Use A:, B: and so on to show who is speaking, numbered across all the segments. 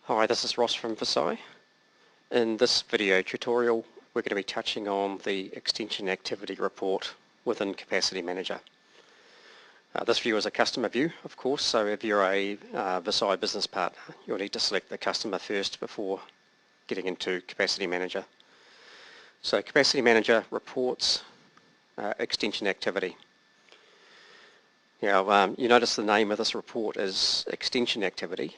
A: Hi, this is Ross from VSI. In this video tutorial we're going to be touching on the Extension Activity Report within Capacity Manager. This view is a customer view, of course, so if you're a VSI business partner you'll need to select the customer first before getting into Capacity Manager. So Capacity Manager reports Extension Activity. Now, you notice the name of this report is Extension Activity.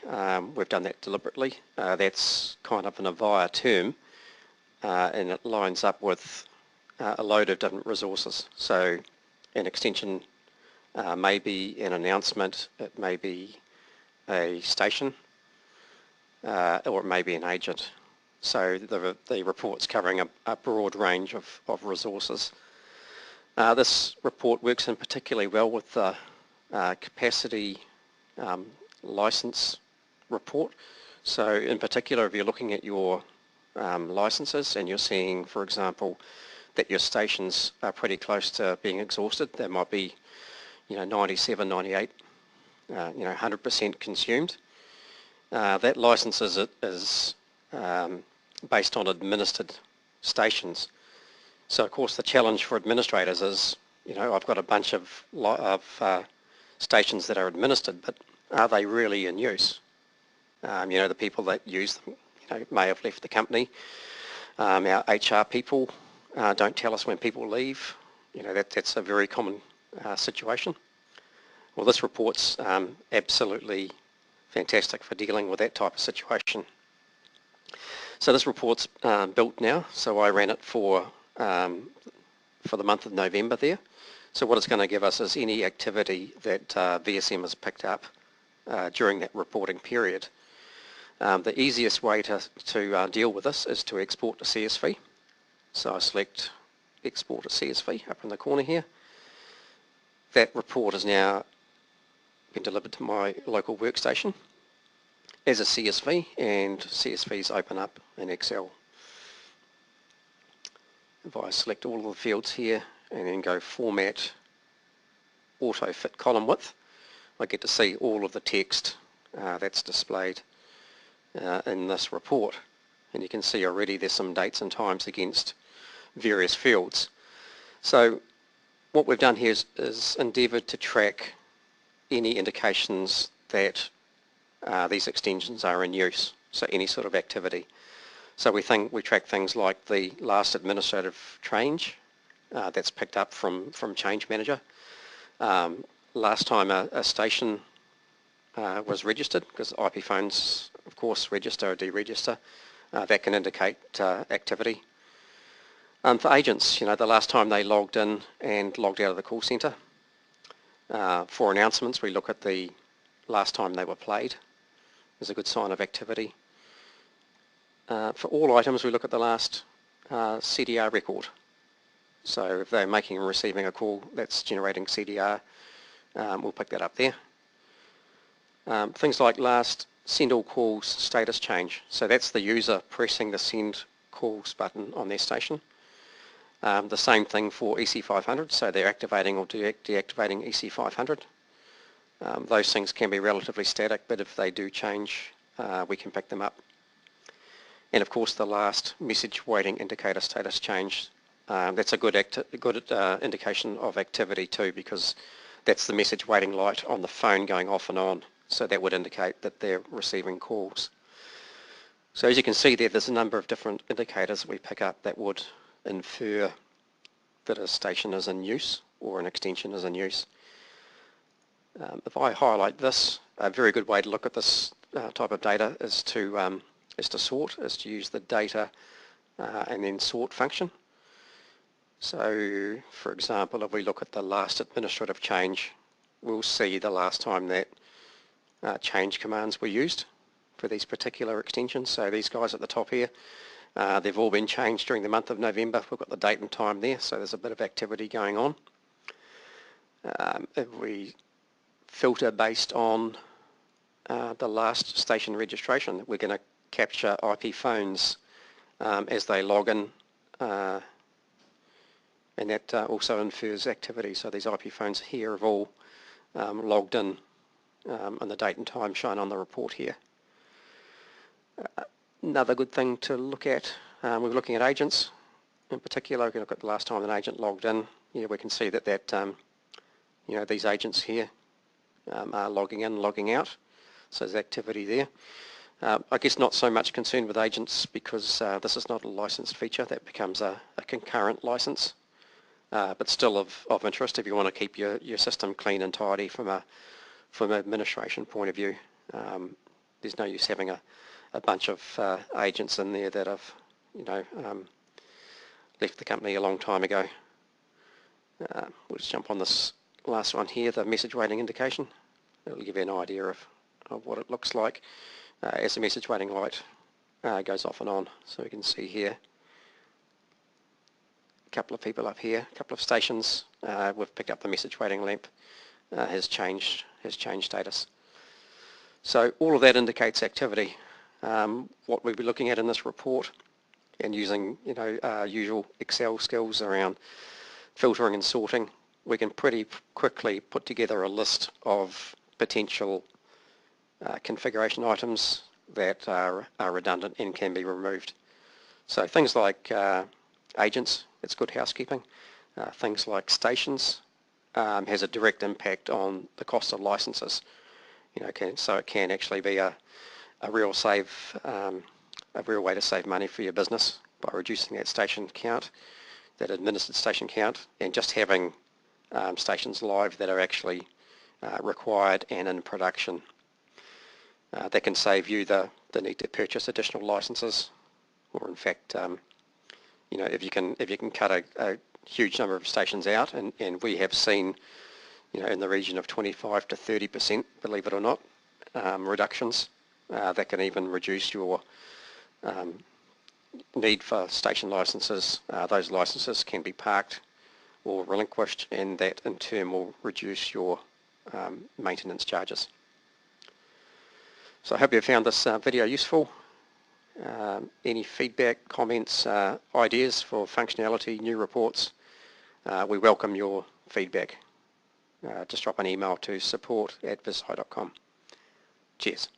A: We've done that deliberately. That's kind of an Avaya term, and it lines up with a load of different resources. So an extension may be an announcement, it may be a station, or it may be an agent. So the report's covering a broad range of resources. This report works in particularly well with the capacity license report. So in particular, if you're looking at your licenses and you're seeing, for example, that your stations are pretty close to being exhausted, they might be 97, 98, 100% consumed. That license is based on administered stations. So of course the challenge for administrators is, I've got a bunch of stations that are administered, but are they really in use? The people that use them may have left the company. Our HR people don't tell us when people leave. That's a very common situation. Well, this report's absolutely fantastic for dealing with that type of situation. So this report's built now, so I ran it for the month of November there. So what it's going to give us is any activity that VSM has picked up during that reporting period. The easiest way to deal with this is to export to CSV. So I select Export to CSV up in the corner here. That report has now been delivered to my local workstation as a CSV, and CSVs open up in Excel. If I select all of the fields here and then go Format, Auto Fit Column Width, I get to see all of the text that's displayed in this report. And you can see already there's some dates and times against various fields. So what we've done here is endeavoured to track any indications that these extensions are in use, so any sort of activity. So we track things like the last administrative change that's picked up from Change Manager. Last time a station was registered, because IP phones of course register or deregister, that can indicate activity. For agents, the last time they logged in and logged out of the call centre. For announcements, we look at the last time they were played. There's a good sign of activity. For all items, we look at the last CDR record. So if they're making and receiving a call that's generating CDR, we'll pick that up there. Things like last send all calls status change. So that's the user pressing the send calls button on their station. The same thing for EC500, so they're activating or deactivating EC500. Those things can be relatively static, but if they do change, we can pick them up. And of course the last message waiting indicator status change, that's a good indication of activity too, because that's the message waiting light on the phone going off and on, so that would indicate that they're receiving calls. So as you can see there's a number of different indicators we pick up that would infer that a station is in use or an extension is in use. If I highlight this, a very good way to look at this type of data is to use the data and then sort function. So for example, if we look at the last administrative change, we'll see the last time that change commands were used for these particular extensions. So these guys at the top here, they've all been changed during the month of November. We've got the date and time there, so there's a bit of activity going on. If we filter based on the last station registration, we're going to capture IP phones as they log in, and that also infers activity. So these IP phones here have all logged in, and the date and time shown on the report here. Another good thing to look at, we're looking at agents in particular. We can look at the last time an agent logged in. Yeah, we can see that these agents here are logging in, logging out. So there's activity there. I guess not so much concerned with agents because this is not a licensed feature. That becomes a concurrent license, but still of interest if you want to keep your system clean and tidy from an administration point of view. There's no use having a bunch of agents in there that have left the company a long time ago. We'll just jump on this last one here, the message waiting indication. It'll give you an idea of what it looks like as the message waiting light goes off and on. So we can see here a couple of people up here, a couple of stations. We've picked up the message waiting lamp has changed status. So all of that indicates activity. What we'll be looking at in this report and using usual Excel skills around filtering and sorting, we can pretty quickly put together a list of potential configuration items that are redundant and can be removed. So things like agents, it's good housekeeping. Things like stations has a direct impact on the cost of licenses. So it can actually be a real way to save money for your business by reducing that station count, that administered station count, and just having stations live that are actually required and in production. That can save you the need to purchase additional licenses, or in fact, if you can cut a huge number of stations out, and we have seen in the region of 25 to 30%, believe it or not, reductions, that can even reduce your need for station licenses. Those licenses can be parked or relinquished, and that in turn will reduce your maintenance charges. So I hope you found this video useful. Any feedback, comments, ideas for functionality, new reports, we welcome your feedback. Just drop an email to support@vsi.com. Cheers.